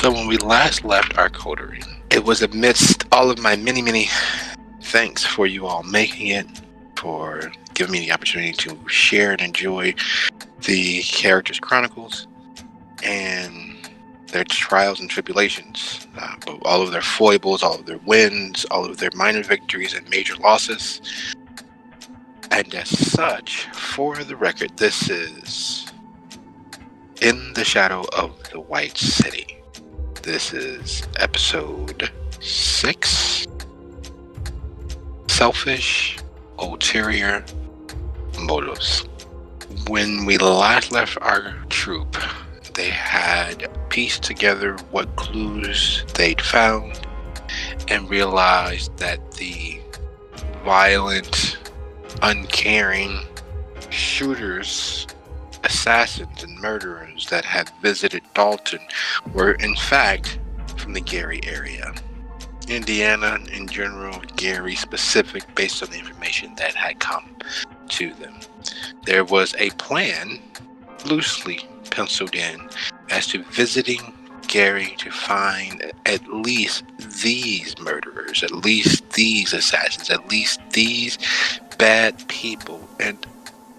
So when we last left our coterie, it was amidst all of my many thanks for you all making it, for giving me the opportunity to share and enjoy the characters' chronicles and their trials and tribulations, but all of their foibles, all of their wins, all of their minor victories and major losses. And as such, for the record, this is In the Shadow of the White City. This is episode 6. Selfish, ulterior motives. When we last left our troupe, they had pieced together what clues they'd found and realized that the violent, uncaring shooters, assassins, and murderers that had visited Dalton were in fact from the Gary area. Indiana in general, Gary specific, based on the information that had come to them. There was a plan loosely penciled in as to visiting Gary to find at least these murderers, at least these assassins, at least these bad people, and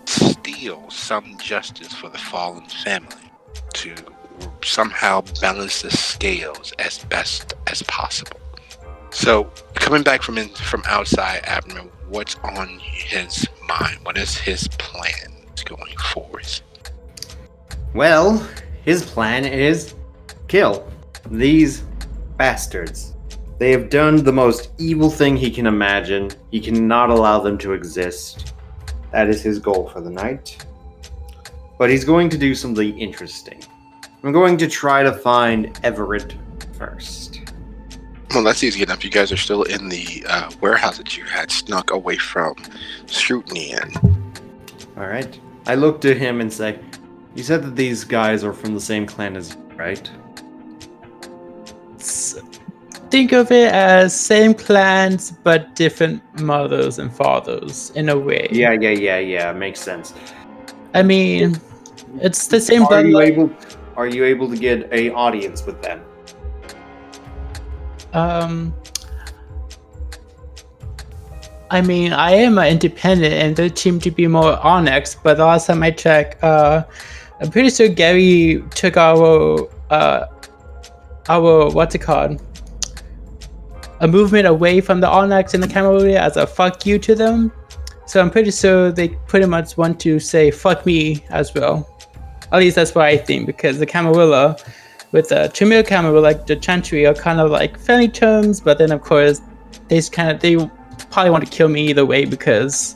steal some justice for the fallen family, to somehow balance the scales as best as possible. So, coming back from outside, Abner, what's on his mind? What is his plan going forward? Well, his plan is kill these bastards. They have done the most evil thing he can imagine. He cannot allow them to exist. That is his goal for the night. But he's going to do something interesting. I'm going to try to find Everett first. Well, that's easy enough. You guys are still in the warehouse that you had snuck away from scrutiny in. Alright. I look to him and say, you said that these guys are from the same clan as you, right? Think of it as same clans, but different mothers and fathers, in a way. Yeah. Makes sense. I mean, it's the same bloodline. Are you able to get an audience with them? I mean, I am independent, and they seem to be more Onyx. But the last time I checked, I'm pretty sure Gary took our what's it called? A movement away from the Onyx and the Camarilla as a fuck you to them. So I'm pretty sure they pretty much want to say fuck me as well. At least that's what I think, because the Camarilla with the Tremere Camarilla, like the Chantry, are kind of like friendly terms, but then of course they probably want to kill me either way, because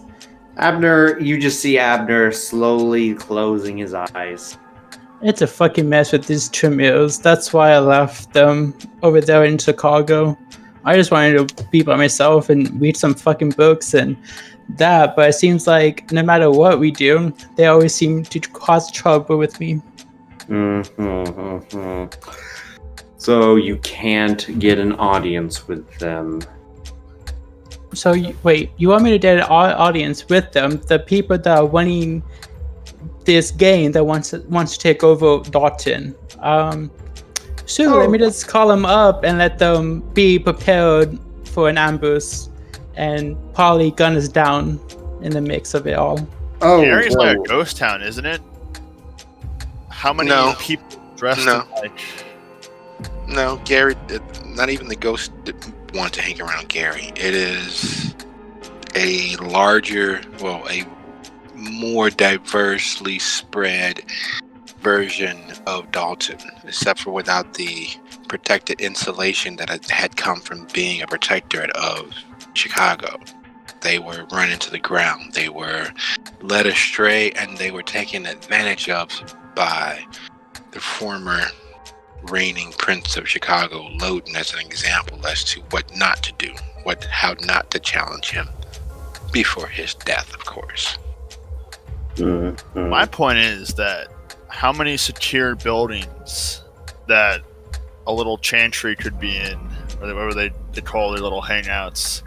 Abner, you just see Abner slowly closing his eyes. It's a fucking mess with these Tremures. That's why I left them over there in Chicago. I just wanted to be by myself and read some fucking books and that, but it seems like no matter what we do, they always seem to cause trouble with me. So you can't get an audience with them. So you want me to get an audience with them? The people that are winning this game that wants to take over Dalton. Let me just call them up and let them be prepared for an ambush, and probably gun us down in the mix of it all. Gary's like a ghost town, isn't it? How many people dressed like? No, Gary. Not even the ghosts want to hang around Gary. It is a larger, a more diversely spread version of Dalton, except for without the protected insulation that had come from being a protectorate of Chicago. They were run into the ground. They were led astray, and they were taken advantage of by the former reigning Prince of Chicago, Loden, as an example as to what not to do, how not to challenge him before his death, of course. Mm-hmm. My point is that how many secure buildings that a little chantry could be in, or whatever they call their little hangouts.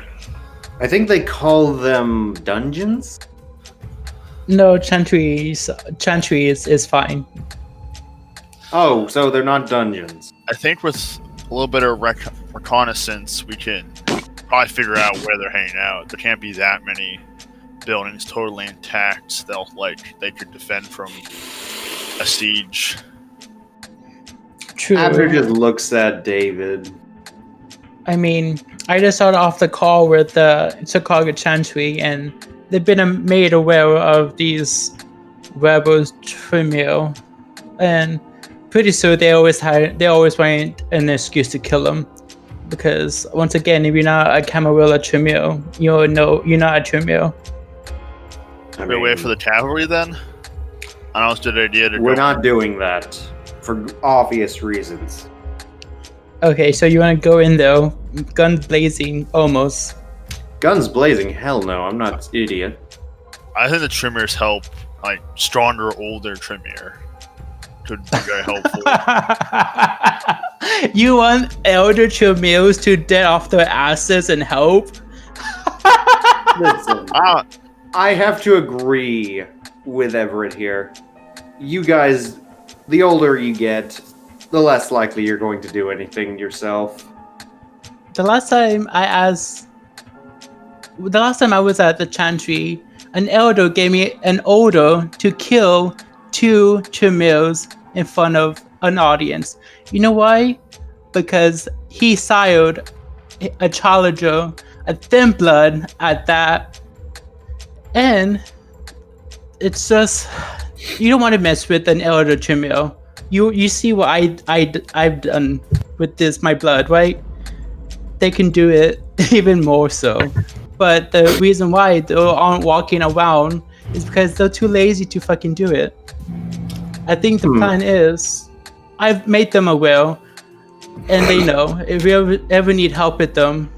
I think they call them dungeons? No, Chantry is fine. Oh, so they're not dungeons. I think with a little bit of reconnaissance, we can probably figure out where they're hanging out. There can't be that many buildings totally intact that they could defend from a siege. True. Abner just looks at David. I mean, I just started off the call with the Chicago Chantry, and they've been made aware of these rebels Tremere, and pretty sure they always find an excuse to kill them, because once again, if you're not a Camarilla Tremere, you're not a Tremere. We wait for the cavalry then? I know it's a good idea to We're not doing that for obvious reasons. Okay, so you want to go in though, guns blazing, almost. Guns blazing? Hell no, I'm not an idiot. I think the Tremors help, stronger, older Tremere. Could be very helpful. You want elder Tremers to dead off their asses and help? Listen, I have to agree with Everett here. You guys, the older you get, the less likely you're going to do anything yourself. The last time I was at the Chantry, an elder gave me an order to kill 2 Tremers in front of an audience. You know why? Because he sired a challenger, a thin blood at that. And it's just, you don't want to mess with an elder Tremer. You see what I've done with my blood, right? They can do it even more so. But the reason why they aren't walking around is because they're too lazy to fucking do it. I think the plan is, I've made them aware, and they know if we ever need help with them,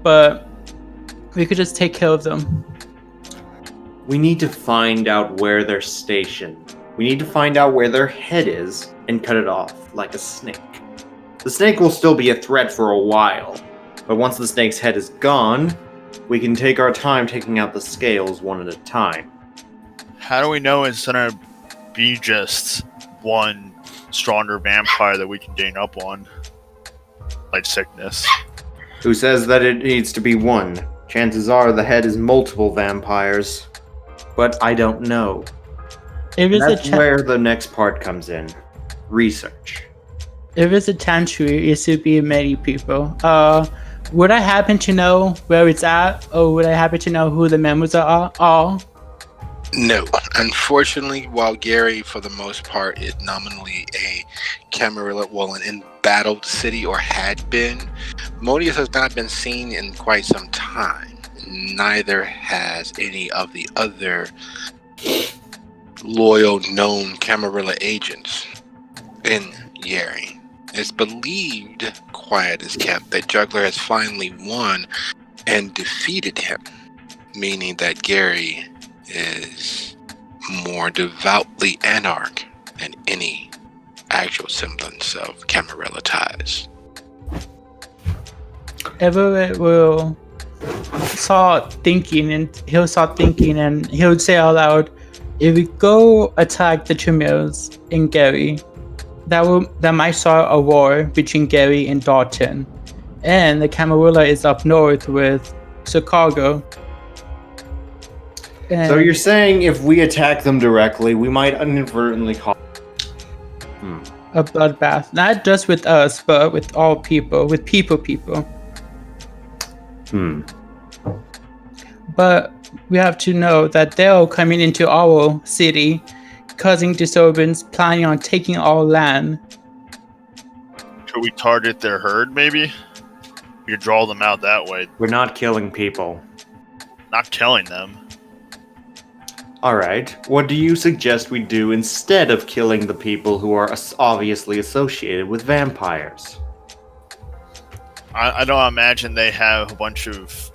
but we could just take care of them. We need to find out where they're stationed. We need to find out where their head is and cut it off like a snake. The snake will still be a threat for a while, but once the snake's head is gone, we can take our time taking out the scales one at a time. How do we know it's gonna be just one stronger vampire that we can gain up on? Like sickness. Who says that it needs to be one? Chances are the head is multiple vampires. But I don't know. That's where the next part comes in. Research. If it's a Chantry, it should be many people. Would I happen to know where it's at, or would I happen to know who the members are? No. Unfortunately, while Gary, for the most part, is nominally a Camarilla, an embattled city, or had been, Modius has not been seen in quite some time. Neither has any of the other loyal, known Camarilla agents in Yeri. It's believed, quiet as kept, that Juggler has finally won and defeated him, meaning that Gary is more devoutly anarch than any actual semblance of Camarilla ties. Everett will start thinking, and he'll say out loud, if we go attack the Tremers in Gary, that might start a war between Gary and Dalton. And the Camarilla is up north with Chicago. And so you're saying if we attack them directly, we might inadvertently cause a bloodbath. Not just with us, but with all people, with people. But we have to know that they're coming into our city, causing disturbance, planning on taking our land. Could we target their herd, maybe? We could draw them out that way. We're not killing people. Not killing them. Alright, what do you suggest we do instead of killing the people who are obviously associated with vampires? I don't imagine they have a bunch of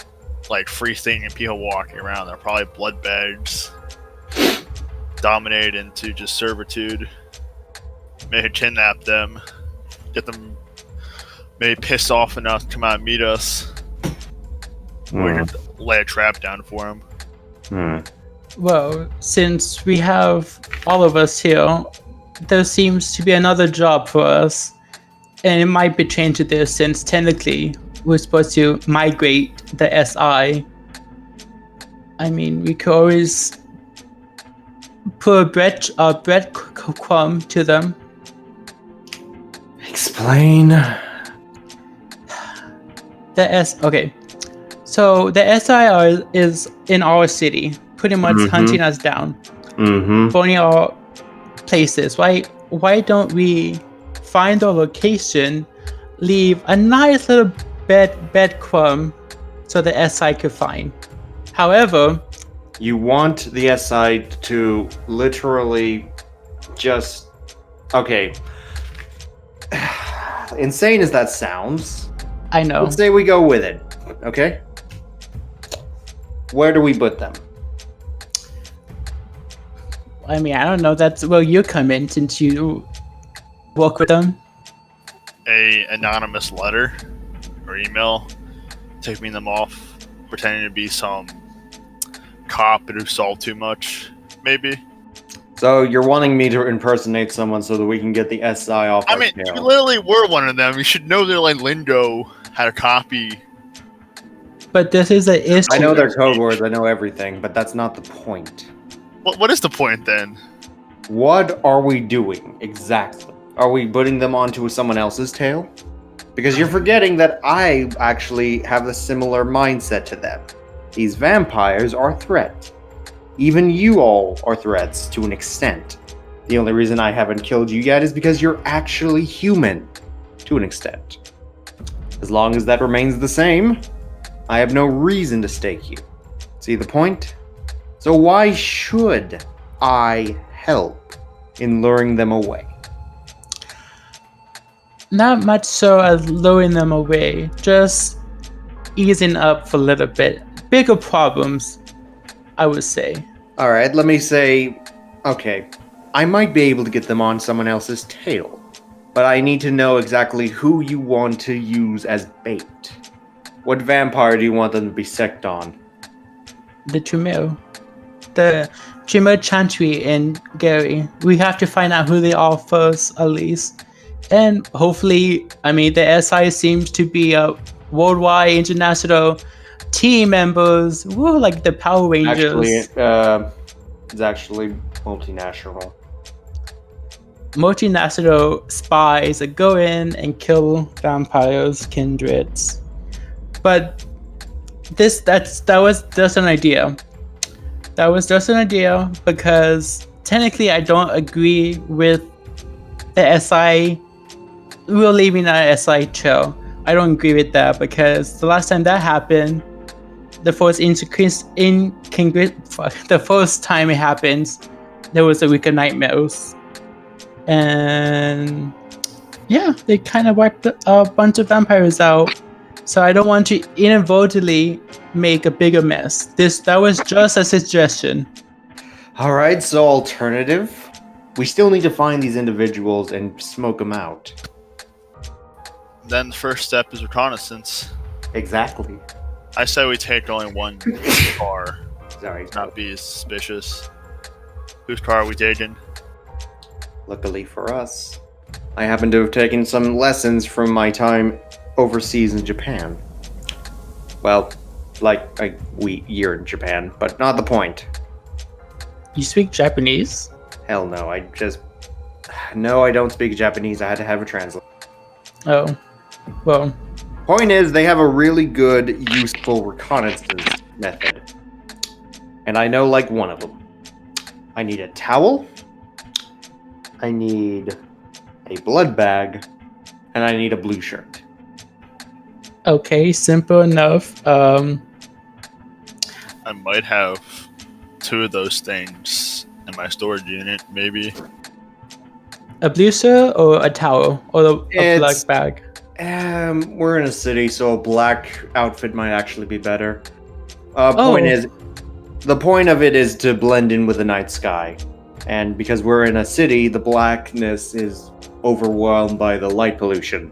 like free-thinking people walking around. They're probably blood bags, dominated into just servitude. Maybe kidnap them, get them maybe pissed off enough to come out and meet us. Or just lay a trap down for them. Well, since we have all of us here, there seems to be another job for us. And it might be changed to this since technically we're supposed to migrate the SI. I mean, we could always put a breadcrumb to them. Explain. Okay. So the SI is in our city, pretty much hunting us down. Burning our places. Why don't we find our location, leave a nice little breadcrumb so the SI could find. However, you want the SI to literally just... Okay. Insane as that sounds, I know. let's say we go with it, okay? Where do we put them? I mean, I don't know. That's where you come in since you work with them. A anonymous letter or email taking them off, pretending to be some cop who solved too much, maybe. So you're wanting me to impersonate someone so that we can get the SI off our You tail. literally were one of them. You should know their like lingo, how to copy. But this is an issue. I know their code words, I know everything, but that's not the point. What is the point then? What are we doing exactly? Are we putting them onto someone else's tail? Because you're forgetting that I actually have a similar mindset to them. These vampires are a threat. Even you all are threats to an extent. The only reason I haven't killed you yet is because you're actually human, to an extent. As long as that remains the same, I have no reason to stake you. See the point? So why should I help in luring them away? Not much so as luring them away, just easing up for a little bit. Bigger problems, I would say. Alright, let me say, okay, I might be able to get them on someone else's tail, but I need to know exactly who you want to use as bait. What vampire do you want them to be sect on? The Tremere. The Tremere Chantry and Gary. We have to find out who they are first, at least. And hopefully, I mean, the SI seems to be a worldwide, international team members. Woo, like the Power Rangers. It's actually multinational. Multinational spies that go in and kill vampires, kindreds. But that was just an idea. That was just an idea because technically I don't agree with the SI. We're leaving our SI chill. I don't agree with that because the last time that happened, the first time it happens, there was a week of nightmares. And yeah, they kind of wiped a bunch of vampires out. So I don't want to inadvertently make a bigger mess. That was just a suggestion. Alright, so alternative? We still need to find these individuals and smoke them out. Then the first step is reconnaissance. Exactly. I say we take only one car. Sorry. Not be suspicious. Whose car are we taking? Luckily for us, I happen to have taken some lessons from my time overseas in Japan. Well, like a year in Japan, but not the point. You speak Japanese? Hell no, No, I don't speak Japanese. I had to have a translator. Oh, well. Point is, they have a really good, useful reconnaissance method. And I know, like, one of them. I need a towel. I need a blood bag. And I need a blue shirt. Okay, simple enough. I might have 2 of those things in my storage unit, maybe. A blue suit or a towel or a It's- black bag? We're in a city, so a black outfit might actually be better. The point of it is to blend in with the night sky. And because we're in a city, the blackness is overwhelmed by the light pollution.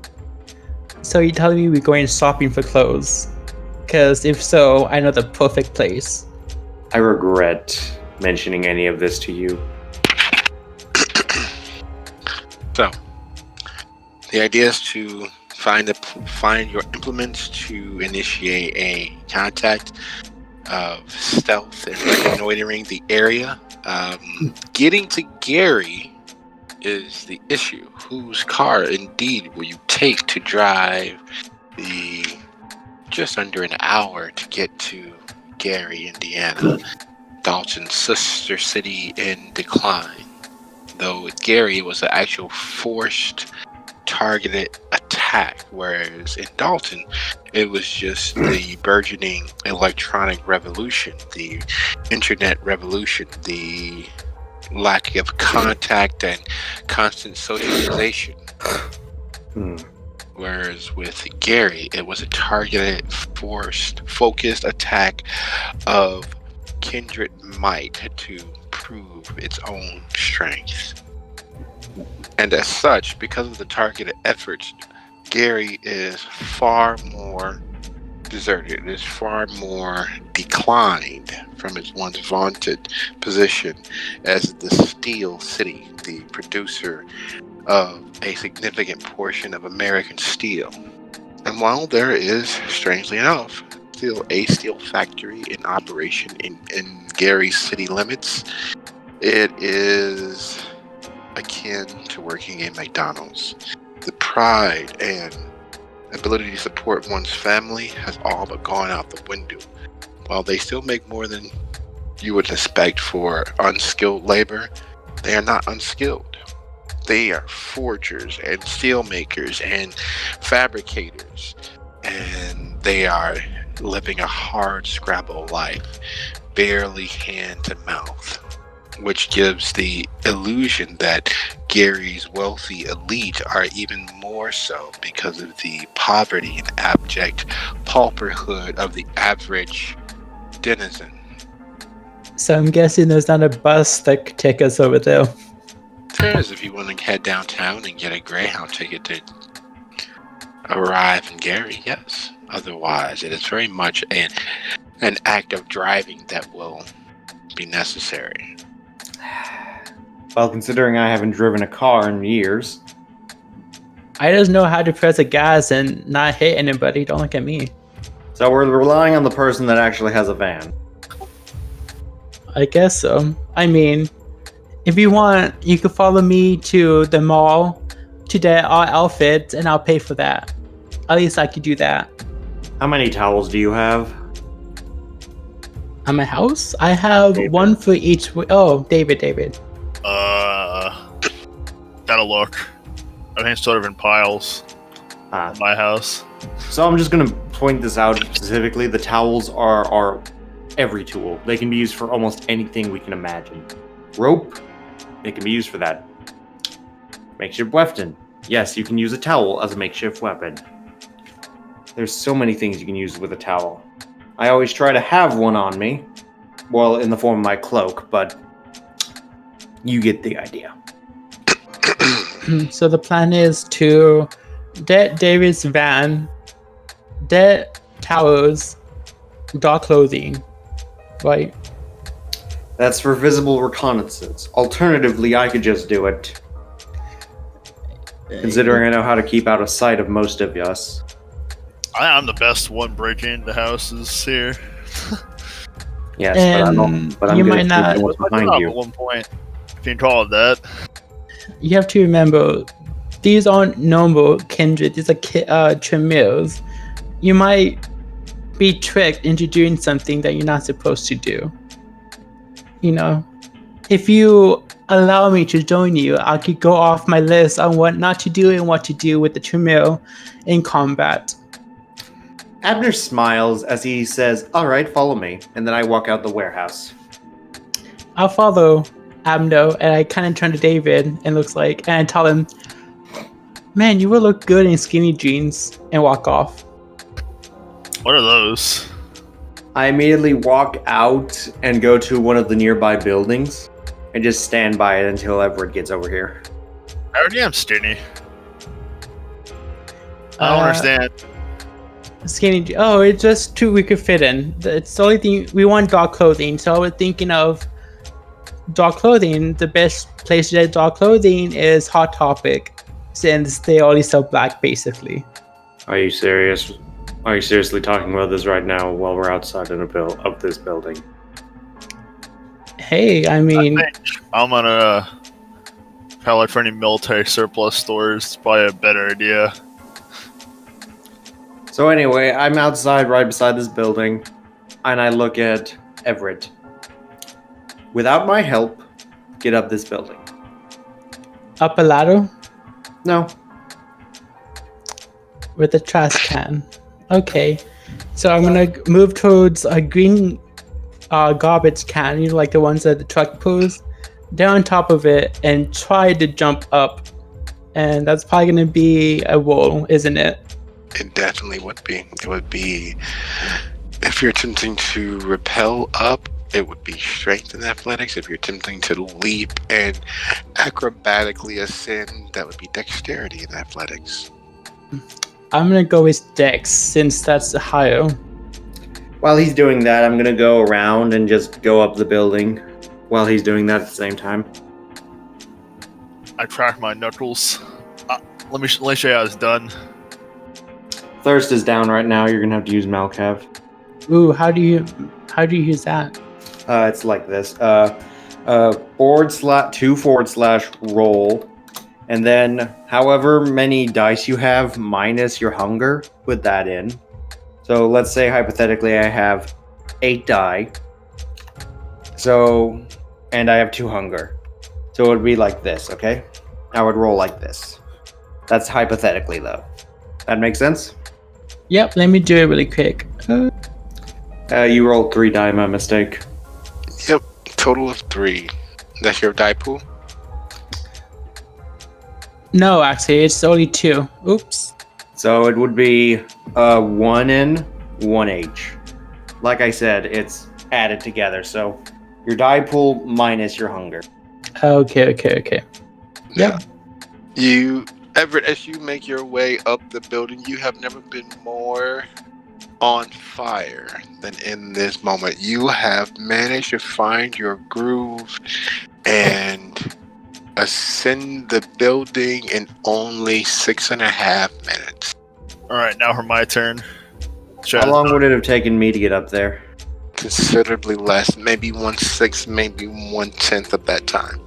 So you're telling me we're going shopping for clothes? Because if so, I know the perfect place. I regret mentioning any of this to you. So, the idea is to find your implements to initiate a contact of stealth and reconnoitering the area. Getting to Gary is the issue. Whose car indeed will you take to drive the just under an hour to get to Gary, Indiana, Dalton's sister city in decline? Though with Gary, it was an actual forced, targeted attack, whereas in Dalton, it was just the burgeoning electronic revolution, the internet revolution, the lack of contact and constant socialization. Whereas with Gary, it was a targeted, forced, focused attack of kindred might to prove its own strength. And as such, because of the targeted efforts, Gary is far more deserted. It is far more declined from its once vaunted position as the steel city, the producer of a significant portion of American steel. And while there is, strangely enough, still a steel factory in operation in Gary's city limits, it is akin to working in McDonald's. The pride and ability to support one's family has all but gone out the window. While they still make more than you would expect for unskilled labor, they are not unskilled. They are forgers and steel makers and fabricators, and they are living a hard scrabble life, barely hand to mouth, which gives the illusion that Gary's wealthy elite are even more so because of the poverty and abject pauperhood of the average denizen. So I'm guessing there's not a bus that could take us over there. There is, if you want to head downtown and get a Greyhound ticket to arrive in Gary, yes. Otherwise, it is very much an act of driving that will be necessary. Well, considering I haven't driven a car in years. I just know how to press a gas and not hit anybody. Don't look at me. So we're relying on the person that actually has a van. I guess so. I mean, if you want, you could follow me to the mall to get our outfits and I'll pay for that. At least I could do that. How many towels do you have? At my house? I have David. one for each. Oh, David. Gotta look. I think it's sort of in piles. In my house. So I'm just going to point this out specifically. The towels are every tool. They can be used for almost anything we can imagine. Rope, it can be used for that. Makeshift weapon. Yes, you can use a towel as a makeshift weapon. There's so many things you can use with a towel. I always try to have one on me. Well, in the form of my cloak, but you get the idea. So the plan is to get David's van, get towels, dark clothing, right? That's for visible reconnaissance. Alternatively, I could just do it. Considering I know how to keep out of sight of most of us. I'm the best one breaking into houses here. Yes, And but I'm you good might at not- keeping what's behind At you. one point, if you can call it that. You have to remember, these aren't normal kindred. These are Tremills. You might be tricked into doing something that you're not supposed to do. You know, if you allow me to join you, I could go off my list on what not to do and what to do with the Tremill in combat. Abner smiles as he says, "All right, follow me," and then I walk out the warehouse. I'll follow Abno, and I kind of turn to David and I tell him, "Man, you will look good in skinny jeans," and walk off. What are those? I immediately walk out and go to one of the nearby buildings and just stand by it until Everett gets over here. I already am skinny. I don't understand. Skinny. Oh, it's just two we could fit in. It's the only thing we want. Dog clothing. So we're thinking of dog clothing. The best place to get dog clothing is Hot Topic, since they only sell black, basically. Are you serious? Are you seriously talking about this right now while we're outside of this building? Hey, I mean, I'm gonna probably look for any military surplus stores. It's probably a better idea. So anyway, I'm outside right beside this building, and I look at Everett. Without my help, get up this building. up a ladder No. with a trash can. Okay, so I'm gonna move towards a green garbage can, like the ones that the truck pulls, down on top of it and try to jump up. And that's probably gonna be a roll, isn't it? It definitely would be. It would be, if you're attempting to rappel up, it would be strength and athletics. If you're attempting to leap and acrobatically ascend, that would be dexterity and athletics. I'm gonna go with Dex, since that's higher. While he's doing that, I'm gonna go around and just go up the building while he's doing that at the same time. I crack my knuckles. Let me show you how it's done. Thirst is down right now. You're gonna have to use Malcav. Ooh, how do you use that? It's like this. /2/roll, and then however many dice you have minus your hunger, put that in. So let's say hypothetically I have 8 die. So, and I have 2 hunger. So it would be like this, okay? I would roll like this. That's hypothetically though. That makes sense? Yep, let me do it really quick. You rolled 3 die, my mistake. Yep, total of 3. That's your die pool? No, actually, it's only 2. Oops. So it would be 1 N, 1 H. Like I said, it's added together. So your die pool minus your hunger. Okay. Yep. Everett, as you make your way up the building, you have never been more on fire than in this moment. You have managed to find your groove and ascend the building in only 6.5 minutes. Alright, now for my turn. How long would it have taken me to get up there? Considerably less, maybe 1/6, maybe 1/10 of that time.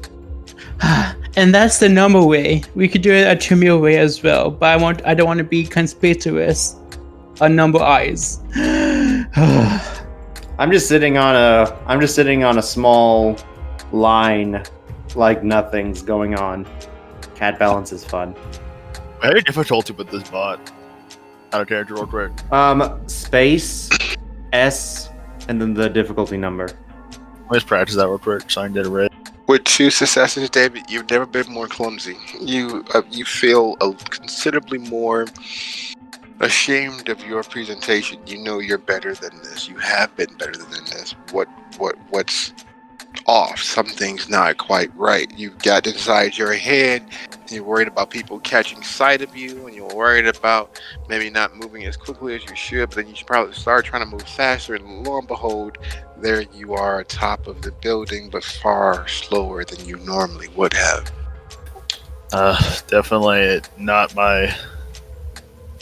And that's the normal way. We could do it a two-meal way as well, but I don't want to be conspicuous on number eyes. I'm just sitting on a small line, like nothing's going on. Cat balance is fun. How difficulty with this bot? Out of character real quick. Space S and then the difficulty number. Let's practice that real quick so I can get it right. With 2 successes, David, you've never been more clumsy. You feel considerably more ashamed of your presentation. You know you're better than this. You have been better than this. What's off? Something's not quite right. You've got inside your head. You're worried about people catching sight of you, and you're worried about maybe not moving as quickly as you should, but then you should probably start trying to move faster, and lo and behold, there you are atop of the building, but far slower than you normally would have. Definitely not my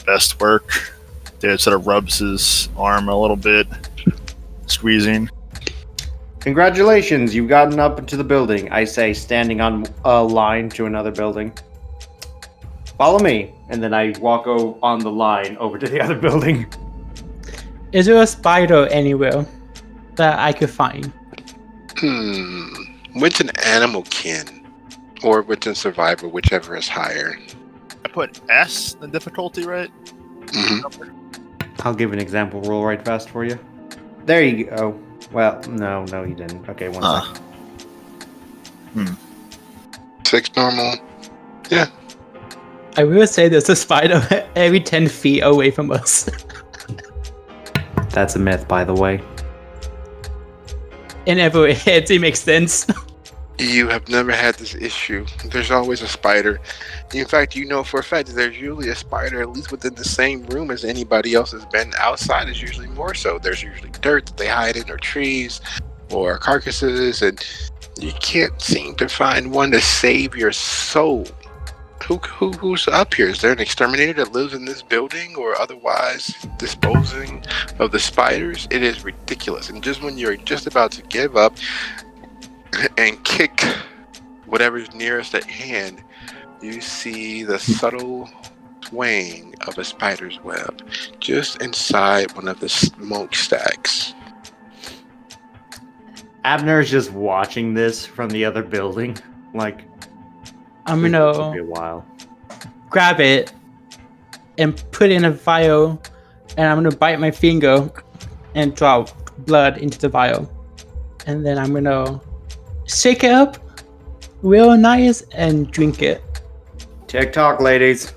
best work. Dad sort of rubs his arm a little bit, squeezing. Congratulations, you've gotten up into the building, I say, standing on a line to another building. Follow me. And then I walk on the line over to the other building. Is there a spider anywhere that I could find? With an animal kin, or with a survivor, whichever is higher. I put S in difficulty, right? Mm-hmm. I'll give an example roll right fast for you. There you go. Well, no, you didn't. Okay, one second. 6 normal. Yeah. I will say there's a spider every 10 feet away from us. That's a myth, by the way. In every head, it makes sense. You have never had this issue. There's always a spider. In fact, you know for a fact that there's usually a spider at least within the same room as anybody else has been. Outside is usually more so. There's usually dirt that they hide in, or trees, or carcasses, and you can't seem to find one to save your soul. Who's up here? Is there an exterminator that lives in this building or otherwise disposing of the spiders? It is ridiculous. And just when you're just about to give up and kick whatever's nearest at hand, you see the subtle swaying of a spider's web just inside one of the smokestacks. Abner's just watching this from the other building. Like, I'm this gonna will be a while. grab it and put it in a vial, and I'm gonna bite my finger and drop blood into the vial. And then I'm gonna shake it up real nice and drink it. TikTok, ladies.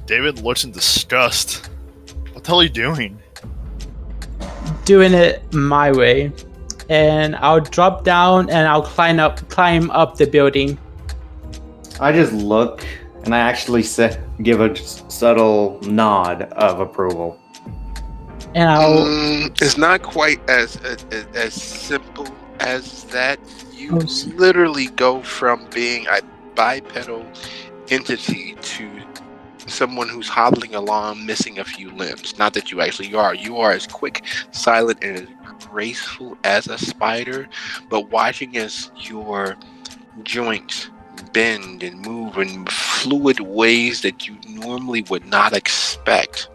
David looks in disgust. What the hell are you doing? Doing it my way. And I'll drop down and I'll climb up the building. I just look and I actually give a subtle nod of approval. And I'll It's not quite as simple as that. You Oh, literally go from being a bipedal entity to someone who's hobbling along, missing a few limbs. Not that you actually are. You are as quick, silent, and as graceful as a spider, but watching as your joints bend and move in fluid ways that you normally would not expect.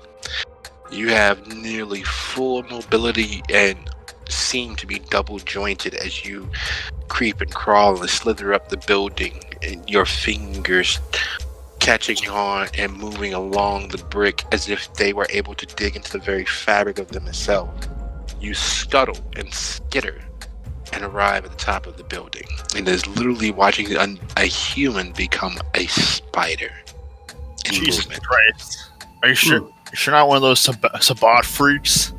You have nearly full mobility and seem to be double jointed as you creep and crawl and slither up the building, and your fingers catching on and moving along the brick as if they were able to dig into the very fabric of them itself. You scuttle and skitter and arrive at the top of the building, and is literally watching a human become a spider in Jesus movement. Christ. Are you sure? You're not one of those Sabat freaks?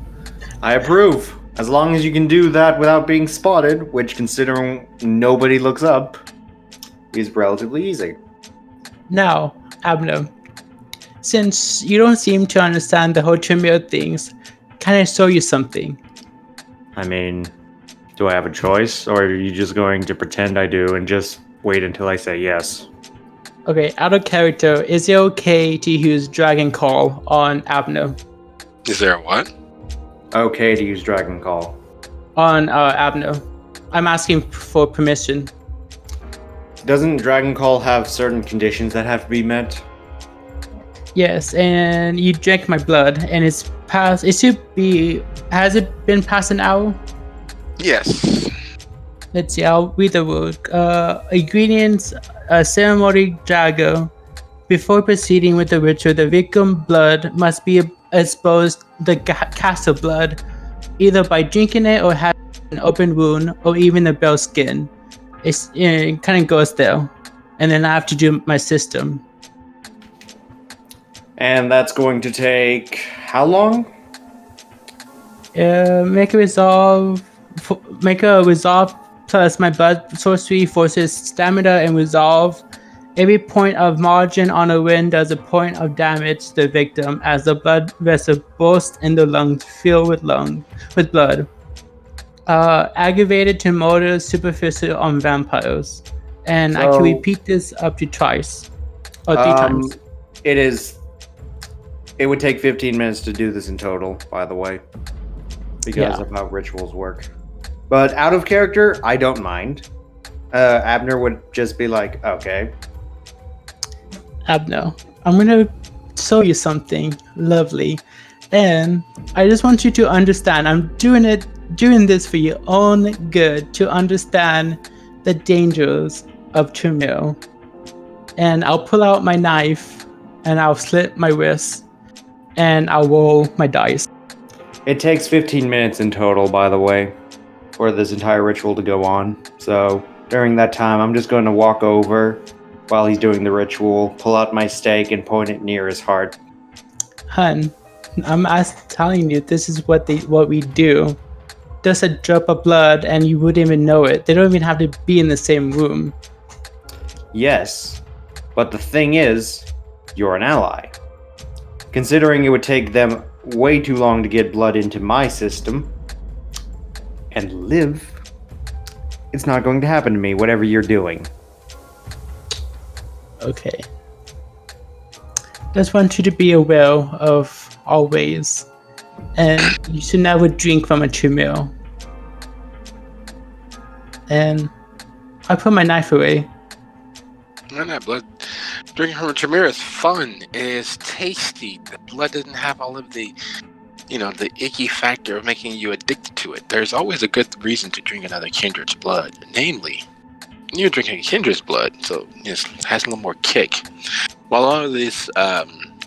I approve. As long as you can do that without being spotted, which, considering nobody looks up, is relatively easy. Now, Abner, since you don't seem to understand the whole Tremere things, can I show you something? I mean, do I have a choice, or are you just going to pretend I do and just wait until I say yes? Okay, out of character, is it okay to use Dragon Call on Abner? Is there a what? Okay to use Dragon Call. On Abner. I'm asking for permission. Doesn't Dragon Call have certain conditions that have to be met? Yes, and you drank my blood, and it's past. It should be. Has it been past an hour? Yes. Let's see. I'll read the word. Ingredients: a ceremony dagger. Before proceeding with the ritual, the victim blood must be exposed. The cast of blood, either by drinking it or having an open wound, or even the bare skin. It kind of goes there, and then I have to do my system. And that's going to take how long? Make a resolve plus my blood sorcery forces stamina and resolve. Every point of margin on a win does a point of damage to the victim as the blood vessel bursts in the lungs filled with blood. Aggravated to murder superficial on vampires. And I can repeat this up to twice. Or 3 times. It would take 15 minutes to do this in total, by the way. Because of how rituals work. But out of character, I don't mind. Abner would just be like, okay. Abner, I'm gonna show you something lovely. And I just want you to understand, I'm doing this for your own good, to understand the dangers of Tremere. And I'll pull out my knife, and I'll slit my wrist, and I'll roll my dice. It takes 15 minutes in total, by the way, for this entire ritual to go on. So During that time, I'm just going to walk over while he's doing the ritual, pull out my stake, and point it near his heart. Hun, telling you, this is what we do. Just a drop of blood, and you wouldn't even know it. They don't even have to be in the same room. Yes, but the thing is, you're an ally. Considering it would take them way too long to get blood into my system and live, it's not going to happen to me, whatever you're doing. Okay. Just want you to be aware of always. And you should never drink from a true meal. And I put my knife away. Man, that blood drinking from a Tremere is fun. It is tasty. The blood doesn't have all of the, the icky factor of making you addicted to it. There's always a good reason to drink another kindred's blood. Namely, you're drinking a kindred's blood, so it has a little more kick. While all of this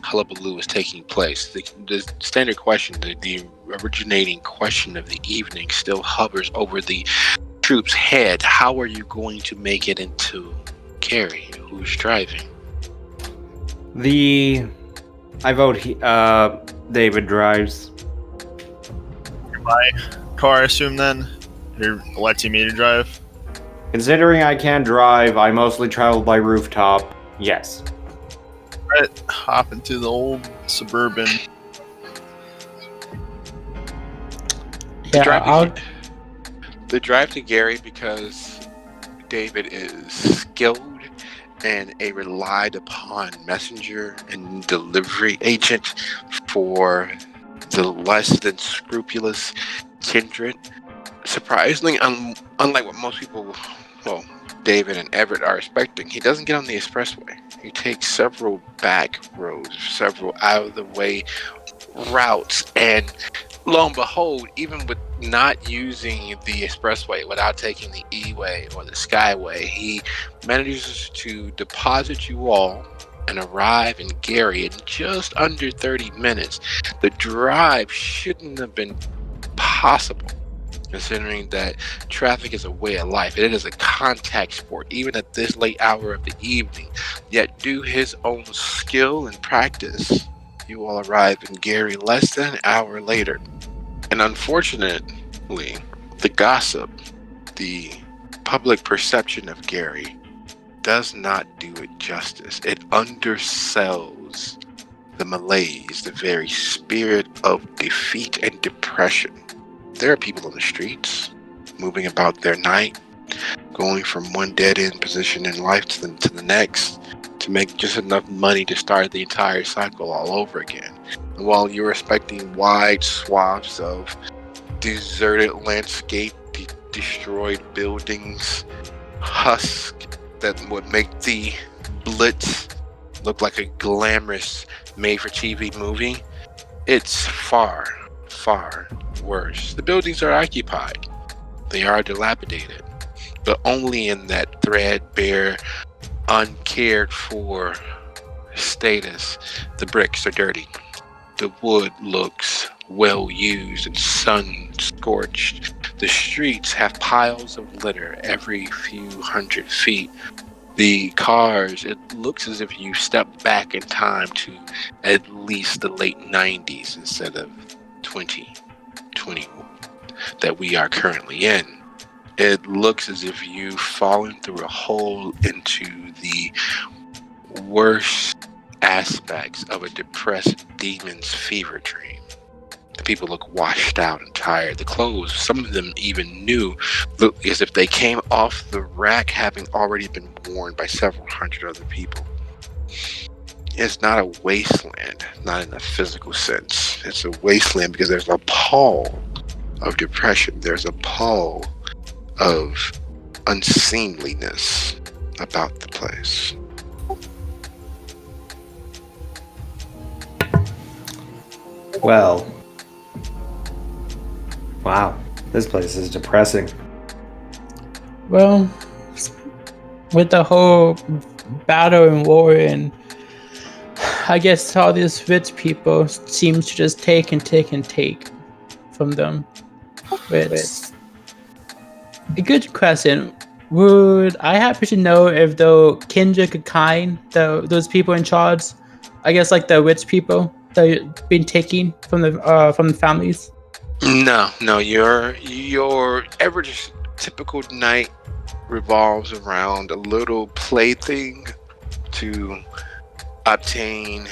hullabaloo is taking place, the standard question, the originating question of the evening still hovers over the troops' head. How are you going to make it into Carrie? Who's driving? I vote David drives. My car, I assume then? You're electing me to drive? Considering I can't drive, I mostly travel by rooftop. Yes. Right, hop into the old Suburban. Yeah, The drive to Gary, because David is skilled and a relied upon messenger and delivery agent for the less than scrupulous kindred. Surprisingly, unlike what most people, David and Everett are expecting, he doesn't get on the expressway. He takes several back roads, several out of the way routes, and lo and behold, even with not using the expressway, without taking the E-way or the Skyway, he manages to deposit you all and arrive in Gary in just under 30 minutes. The drive shouldn't have been possible, considering that traffic is a way of life. It is a contact sport, even at this late hour of the evening. Yet, due his own skill and practice, you all arrive in Gary less than an hour later. And unfortunately, the gossip, the public perception of Gary does not do it justice. It undersells the malaise, the very spirit of defeat and depression. There are people on the streets, moving about their night, going from one dead-end position in life to the next, to make just enough money to start the entire cycle all over again. And while you're expecting wide swaths of deserted landscape, destroyed buildings, husk that would make the Blitz look like a glamorous made-for-TV movie, it's far, far worse. The buildings are occupied. They are dilapidated, but only in that threadbare, uncared for status. The bricks are dirty. The wood looks well used and sun scorched. The streets have piles of litter every few hundred feet. The cars, it looks as if you stepped back in time to at least the late 90s instead of 2020 that we are currently in. It looks as if you've fallen through a hole into the worst aspects of a depressed demon's fever dream. The people look washed out and tired. The clothes, some of them even new, look as if they came off the rack having already been worn by several hundred other people. It's not a wasteland, not in a physical sense. It's a wasteland because there's a pall of depression. There's a pall of unseemliness about the place. Well, wow, this place is depressing. Well, with the whole battle and war, and I guess all these rich people seem to just take and take and take from them. But a good question. Would I happen to know if though Kinja could kind those people in charge? I guess like the witch people that you've been taking from the families. No. Your average typical night revolves around a little plaything to obtain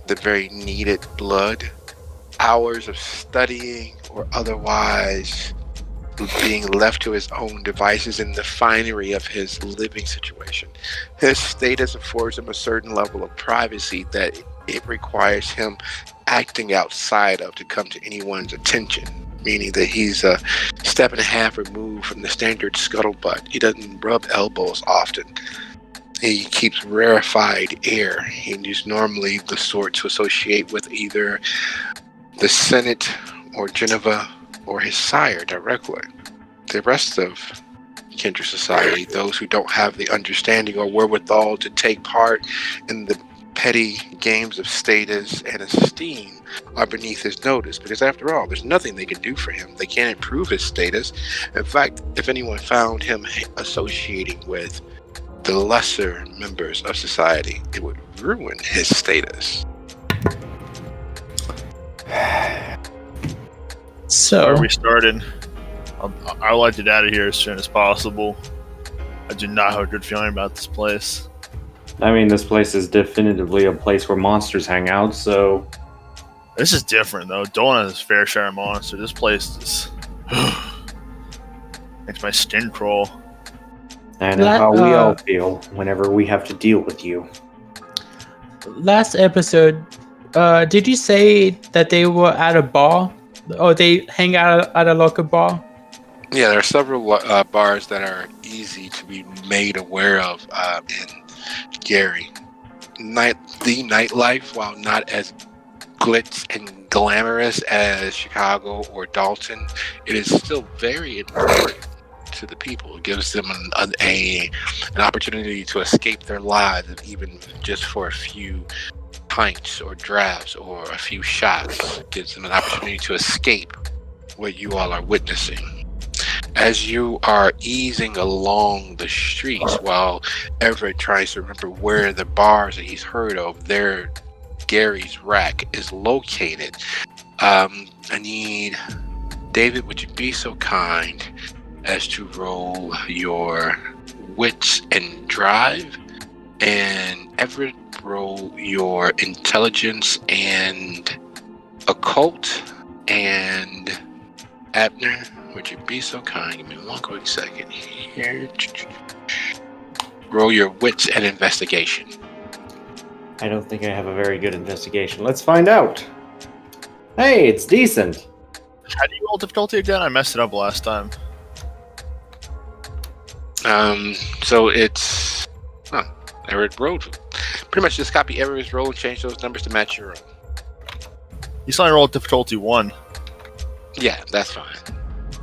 the very needed blood. Hours of studying or otherwise being left to his own devices in the finery of his living situation. His status affords him a certain level of privacy that it requires him acting outside of to come to anyone's attention, meaning that he's a step and a half removed from the standard scuttlebutt. He doesn't rub elbows often. He keeps rarefied air. He's normally the sort to associate with either the Senate or Geneva or his sire directly. The rest of Kindred Society, those who don't have the understanding or wherewithal to take part in the petty games of status and esteem, are beneath his notice, because after all, there's nothing they can do for him. They can't improve his status. In fact, if anyone found him associating with the lesser members of society, it would ruin his status. So Where we started, I would like to get out of here as soon as possible. I do not have a good feeling about this place. I mean, this place is definitively a place where monsters hang out, so... This is different, though. Dolan has his fair share of monsters. This place is... makes my skin crawl. And how we all feel whenever we have to deal with you. Last episode, did you say that they were at a bar? Or they hang out at a local bar? Yeah, there are several bars that are easy to be made aware of in Gary. The nightlife, while not as glitz and glamorous as Chicago or Dalton, it is still very important to the people. It gives them an opportunity to escape their lives, even just for a few pints or drafts or a few shots. It gives them an opportunity to escape what you all are witnessing. As you are easing along the streets, while Everett tries to remember where the bars that he's heard of, Gary's Rack is located. I need David, would you be so kind as to roll your wits and drive, and Everett roll your intelligence and occult, and Abner, would you be so kind? Give me one quick second here. Roll your wits and investigation. I don't think I have a very good investigation. Let's find out. Hey, it's decent. How do you roll difficulty again? I messed it up last time. So it's... Everett rolled. Pretty much just copy Everett's roll and change those numbers to match your own. You saw I rolled difficulty 1. Yeah, that's fine.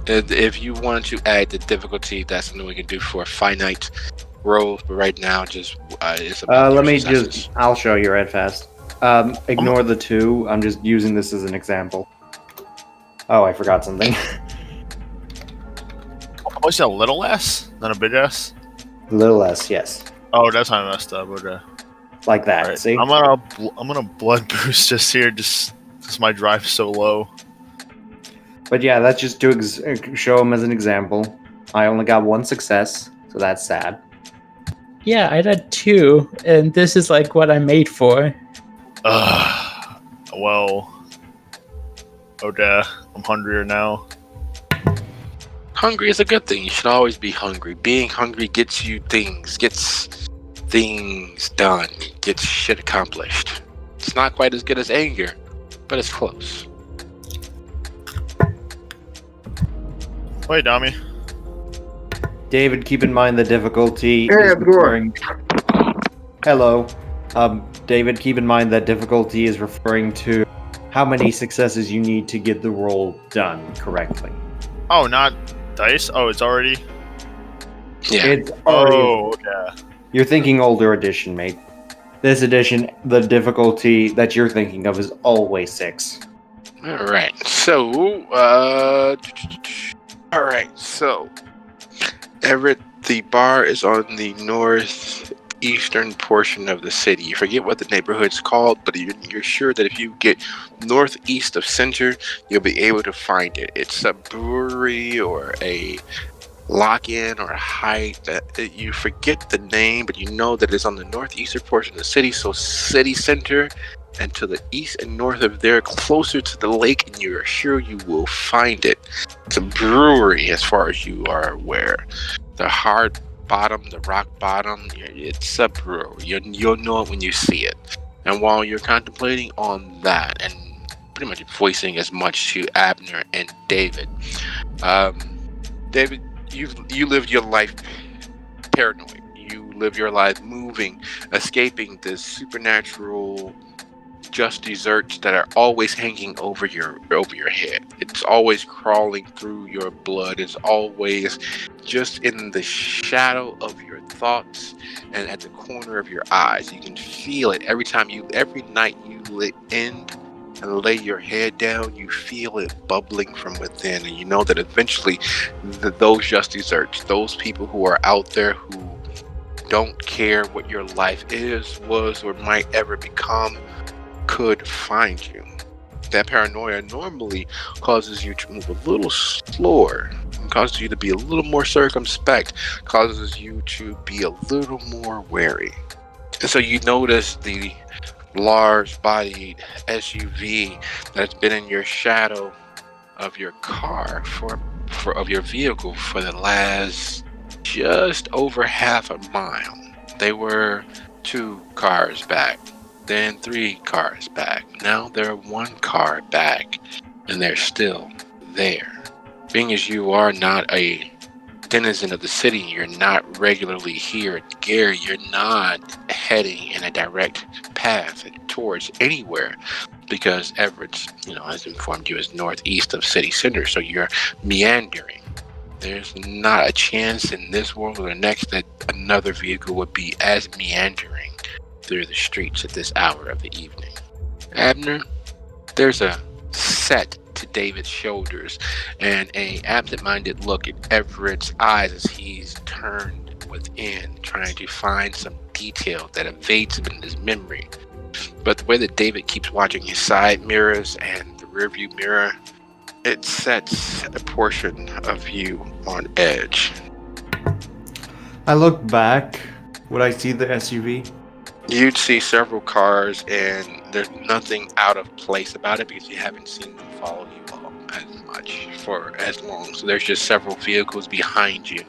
If you want to add the difficulty, that's something we can do for finite rolls, but right now just it's about let me successes. I'll show you right fast. Ignore the 2. I'm just using this as an example. Oh, I forgot something. Oh, is that a little less than a big S? A little less, yes. Oh, that's how I messed up. Okay. Like that, Right. see? I'm gonna blood boost just here, just because my drive's so low. But yeah, that's just to show him as an example. I only got 1 success, so that's sad. Yeah, I got 2, and this is like what I made for. Well. Okay, I'm hungrier now. Hungry is a good thing. You should always be hungry. Being hungry gets you things, gets things done, gets shit accomplished. It's not quite as good as anger, but it's close. Wait, Dami. David, keep in mind the difficulty Hey, is how's it going? Hello. David, keep in mind that difficulty is referring to how many successes you need to get the roll done correctly. Oh, not dice? Oh, it's already... Yeah. It's already... Oh, okay. You're thinking older edition, mate. This edition, the difficulty that you're thinking of is always 6. Alright, so, Everett, The bar is on the northeastern portion of the city. You forget what the neighborhood's called, but you're sure that if you get northeast of center, you'll be able to find it. It's a brewery or a lock-in or a height. You forget the name, but you know that it's on the northeastern portion of the city, so city center, and to the east and north of there, closer to the lake, and you're sure you will find it. It's a brewery as far as you are aware. The hard bottom, the rock bottom, it's a brewery. You'll know it when you see it. And while you're contemplating on that and pretty much voicing as much to Abner and David, David, you lived your life paranoid. You live your life moving, escaping this supernatural just desserts that are always hanging over your head. It's always crawling through your blood. It's always just in the shadow of your thoughts and at the corner of your eyes. You can feel it every night you end and lay your head down. You feel it bubbling from within, and you know that eventually those just desserts, those people who are out there who don't care what your life is, was, or might ever become, could find you. That paranoia normally causes you to move a little slower, causes you to be a little more circumspect, causes you to be a little more wary. And so you notice the large-bodied SUV that's been in your shadow of your car of your vehicle for the last just over half a mile. They were 2 cars back, then 3 cars back. Now they're 1 car back, and they're still there. Being as you are not a denizen of the city, you're not regularly here at Gary, you're not heading in a direct path towards anywhere, because Everett's, has informed you is northeast of city center, so you're meandering. There's not a chance in this world or the next that another vehicle would be as meandering through the streets at this hour of the evening. Abner, there's a set to David's shoulders and a absent-minded look in Everett's eyes as he's turned within, trying to find some detail that evades him in his memory. But the way that David keeps watching his side mirrors and the rearview mirror, it sets a portion of you on edge. I look back. Would I see the SUV? You'd see several cars, and there's nothing out of place about it because you haven't seen them follow you as much for as long. So there's just several vehicles behind you.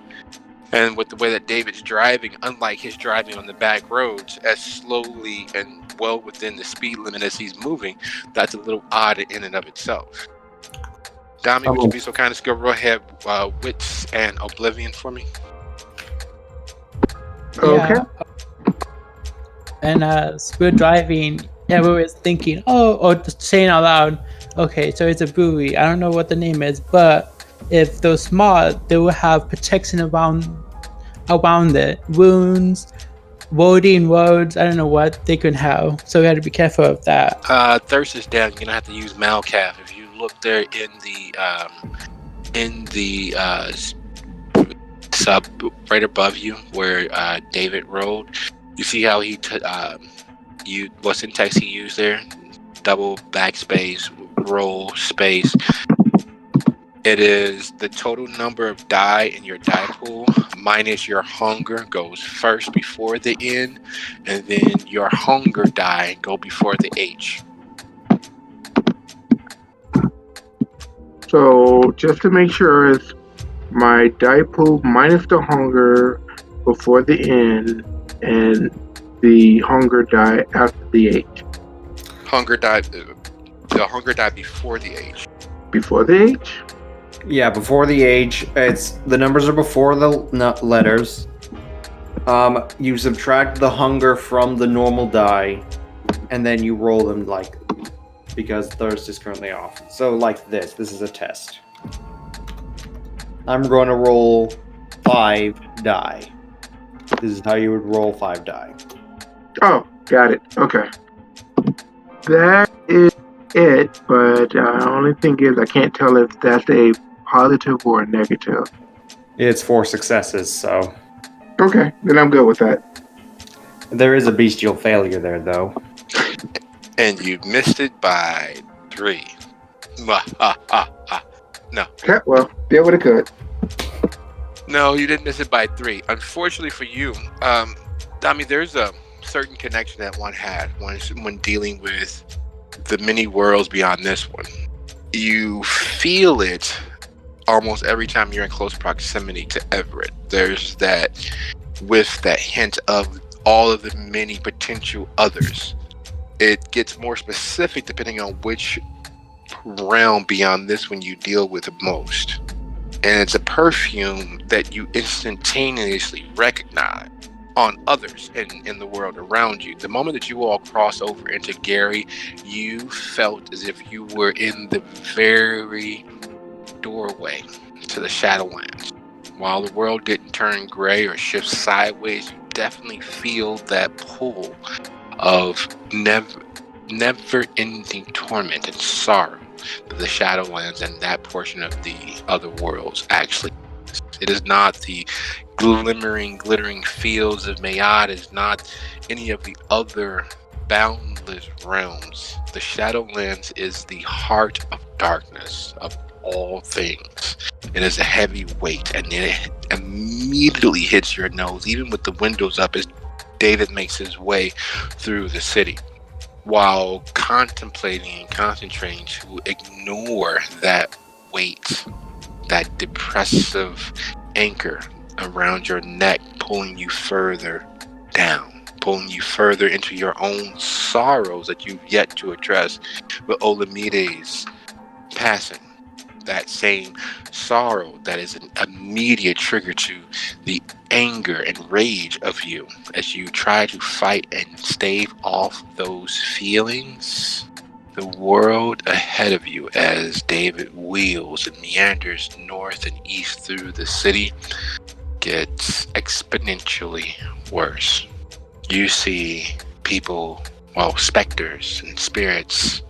And with the way that David's driving, unlike his driving on the back roads, as slowly and well within the speed limit as he's moving, that's a little odd in and of itself. Dami, would you be so kind as to go right ahead, Wits and Oblivion for me? Okay. And as we're driving, we were thinking, or just saying out loud, okay, so it's a brewery. I don't know what the name is, but if they're smart, they will have protection around it. Wounds, wording words, I don't know what they could have. So we have to be careful of that. Thirst is down. You're going to have to use Malcaf. If you look there in the sub right above you where David rolled, you see how he what syntax he used there? Double backspace, roll space. It is the total number of die in your die pool minus your hunger goes first before the N, and then your hunger die go before the H. So just to make sure, it's my die pool minus the hunger before the N, and the hunger die after the H. The hunger die before the H. Before the H? Yeah, before the H. It's the numbers are before the letters. You subtract the hunger from the normal die, and then you roll them because thirst is currently off. So like this. This is a test. I'm going to roll 5 die. This is how you would roll 5 die. Oh, got it. Okay. That is it, but the only thing is I can't tell if that's a positive or a negative. It's 4 successes, so Okay, then I'm good with that. There is a bestial failure there, though. And you missed it by 3. No. Okay, well, deal with it good. No, you didn't miss it by 3. Unfortunately for you, there's a certain connection that one had when dealing with the many worlds beyond this one. You feel it almost every time you're in close proximity to Everett. There's that hint of all of the many potential others. It gets more specific depending on which realm beyond this one you deal with the most. And it's a perfume that you instantaneously recognize on others in the world around you. The moment that you all cross over into Gary, you felt as if you were in the very doorway to the Shadowlands. While the world didn't turn gray or shift sideways, you definitely feel that pull of never-ending torment and sorrow that the Shadowlands and that portion of the other worlds actually. It is not the glittering fields of Mayad. It is not any of the other boundless realms. The Shadowlands is the heart of darkness, of all things. It is a heavy weight, and it immediately hits your nose, even with the windows up as David makes his way through the city, while contemplating and concentrating to ignore that weight, that depressive anchor around your neck, pulling you further down, pulling you further into your own sorrows that you've yet to address with Olamede's passing. That same sorrow that is an immediate trigger to the anger and rage of you as you try to fight and stave off those feelings. The world ahead of you, as David wheels and meanders north and east through the city, gets exponentially worse. You see people, specters and spirits,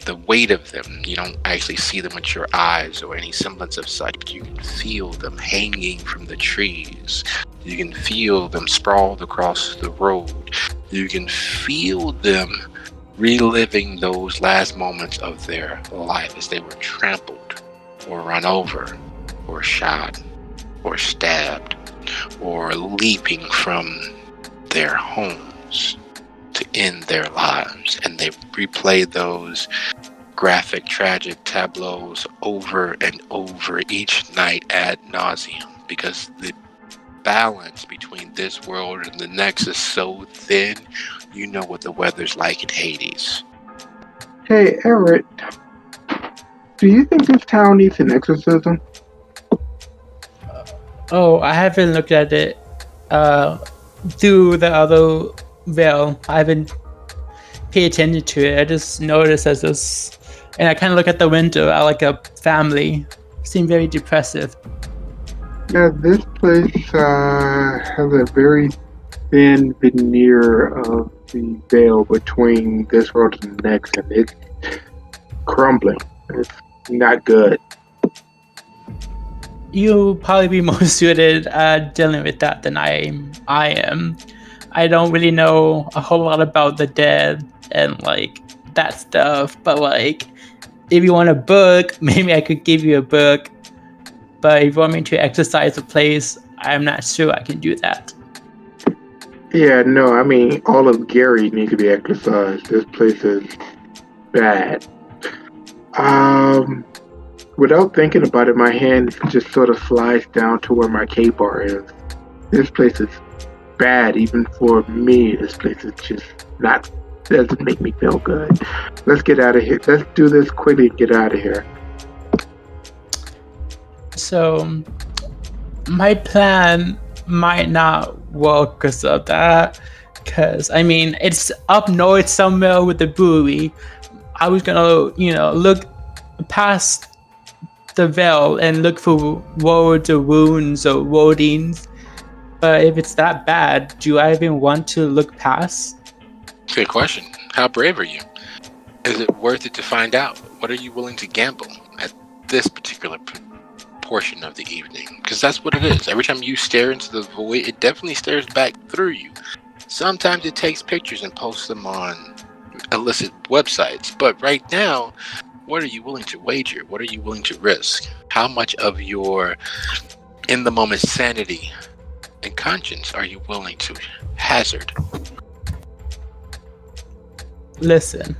the weight of them. You don't actually see them with your eyes or any semblance of such, but you can feel them hanging from the trees. You can feel them sprawled across the road. You can feel them reliving those last moments of their life as they were trampled or run over or shot or stabbed or leaping from their homes to end their lives. And they replay those graphic, tragic tableaus over and over each night ad nauseum, because the balance between this world and the next is so thin. You know what the weather's like in Hades. Hey, Everett, do you think this town needs an exorcism? Oh, I haven't looked at it through the other veil. I haven't paid attention to it. I just noticed as this, and I kind of look at the window at like a family. Seem very depressive. Yeah, this place has a very thin veneer of the veil between this world and the next, and it's crumbling. It's not good. You'll probably be more suited at dealing with that than I am. I don't really know a whole lot about the dead and like that stuff, but like if you want a book, maybe I could give you a book. But if you want me to exercise the place, I'm not sure I can do that. Yeah, no, I mean, all of Gary needs to be exercised. This place is bad. Without thinking about it, my hand just sort of slides down to where my K bar is. This place is bad, even for me. This place is just not, doesn't make me feel good. Let's get out of here. Let's do this quickly and get out of here. So, my plan might not work because of that. Because, I mean, it's up north somewhere with the brewery. I was gonna, look past the veil and look for words or wounds or wordings. But if it's that bad, do I even want to look past? Good question. How brave are you? Is it worth it to find out? What are you willing to gamble at this particular portion of the evening, because that's what it is. Every time you stare into the void, it definitely stares back through you. Sometimes it takes pictures and posts them on illicit websites, but right now, what are you willing to wager? What are you willing to risk? How much of your in the moment sanity and conscience are you willing to hazard? Listen,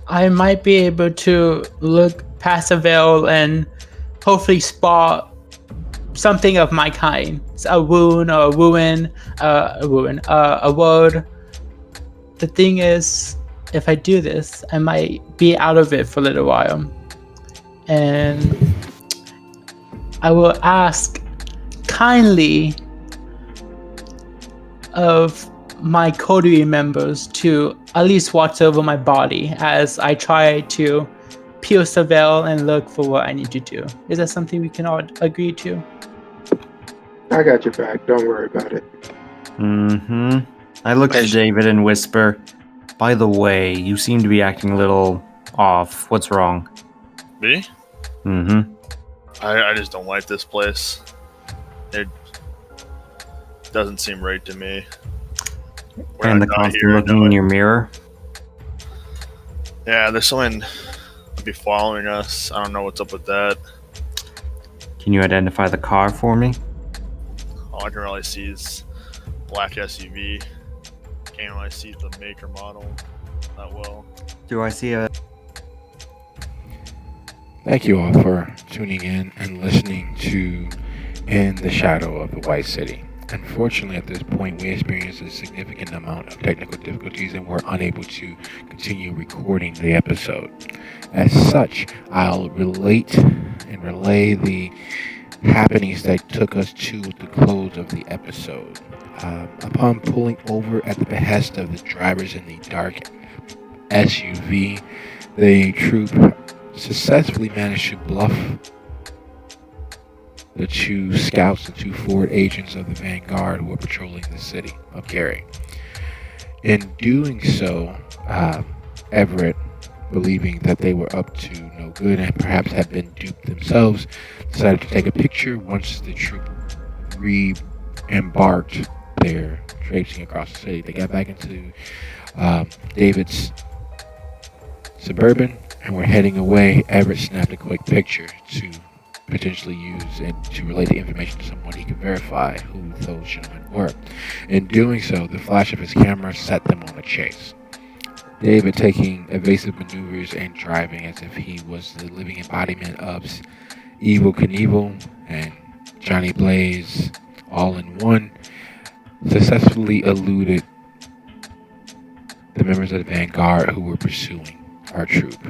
I might be able to look past a veil and hopefully spot something of my kind. A wound or a word. The thing is, if I do this, I might be out of it for a little while. And I will ask kindly of my coterie members to at least watch over my body as I try to pierce the veil and look for what I need to do. Is that something we can all agree to? I got your back. Don't worry about it. Mm-hmm. I look to David and whisper, "By the way, you seem to be acting a little off. What's wrong?" Me? Mm-hmm. I just don't like this place. It doesn't seem right to me. And the constant looking in your mirror? Yeah, there's someone be following us. I don't know what's up with that. Can you identify the car for me? All I can really see is black SUV. Can't really see the make or model that well. Do I see a... Thank you all for tuning in and listening to In the Shadow of the White City. Unfortunately, at this point, we experienced a significant amount of technical difficulties and were unable to continue recording the episode. As such, I'll relate and relay the happenings that took us to the close of the episode. Upon pulling over at the behest of the drivers in the dark SUV, the troupe successfully managed to bluff the two scouts, the two forward agents of the Vanguard who were patrolling the city of Gary. In doing so, Everett, believing that they were up to no good and perhaps had been duped themselves, decided to take a picture once the troop re-embarked their traipsing across the city. They got back into David's Suburban and were heading away. Everett snapped a quick picture to potentially use and to relay the information to someone he could verify who those gentlemen were. In doing so, the flash of his camera set them on a chase. David taking evasive maneuvers and driving as if he was the living embodiment of Evel Knievel and Johnny Blaze all in one, successfully eluded the members of the Vanguard who were pursuing our troop.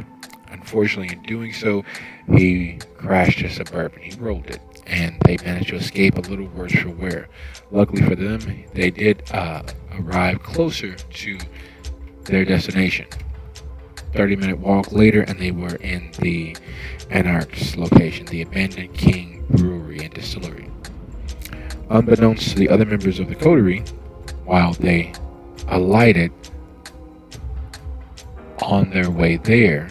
Unfortunately, in doing so, he crashed a Suburban. He rolled it, and they managed to escape a little worse for wear. Luckily for them, they did arrive closer to their destination. 30-minute walk later, and they were in the Anarch's location, the abandoned King Brewery and Distillery. Unbeknownst to the other members of the coterie, while they alighted on their way there,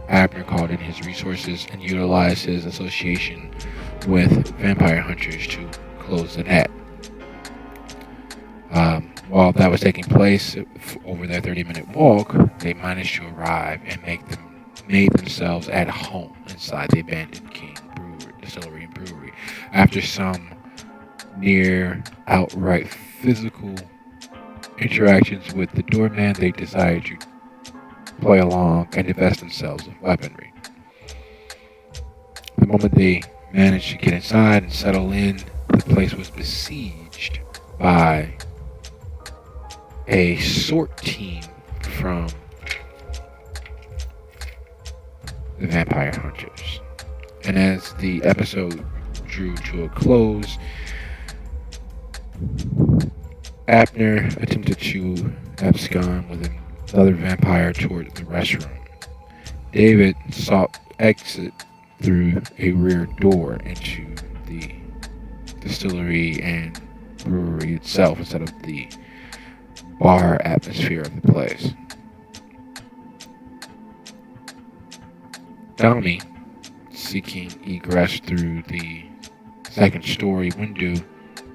Abner called in his resources and utilized his association with vampire hunters to close the net. While that was taking place over their 30-minute walk, they managed to arrive and made themselves at home inside the abandoned King Distillery and Brewery. After some near outright physical interactions with the doorman, they decided to play along and divest themselves of weaponry. The moment they managed to get inside and settle in, the place was besieged by a SWAT team from the vampire hunters. And as the episode drew to a close, Abner attempted to abscond with another vampire toward the restroom. David sought exit through a rear door into the distillery and brewery itself instead of the bar atmosphere of the place. seeking egress through the second story window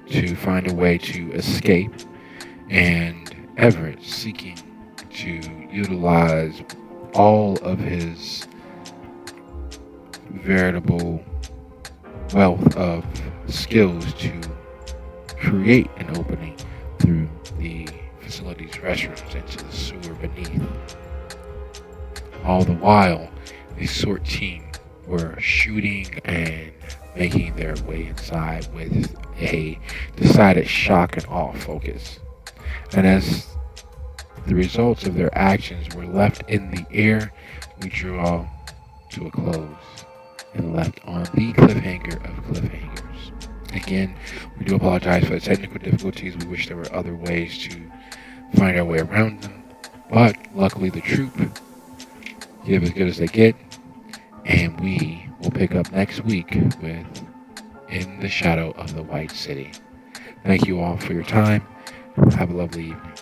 to find a way to escape, and Everett seeking to utilize all of his veritable wealth of skills to create an opening through the facility's restrooms into the sewer beneath. All the while, the SWORD team were shooting and making their way inside with a decided shock and awe focus. And as the results of their actions were left in the air, we draw to a close and left on the cliffhanger of cliffhangers. Again, we do apologize for the technical difficulties. We wish there were other ways to find our way around them, but luckily the troupe give as good as they get, and we will pick up next week with In the Shadow of the White City. Thank you all for your time. Have a lovely evening.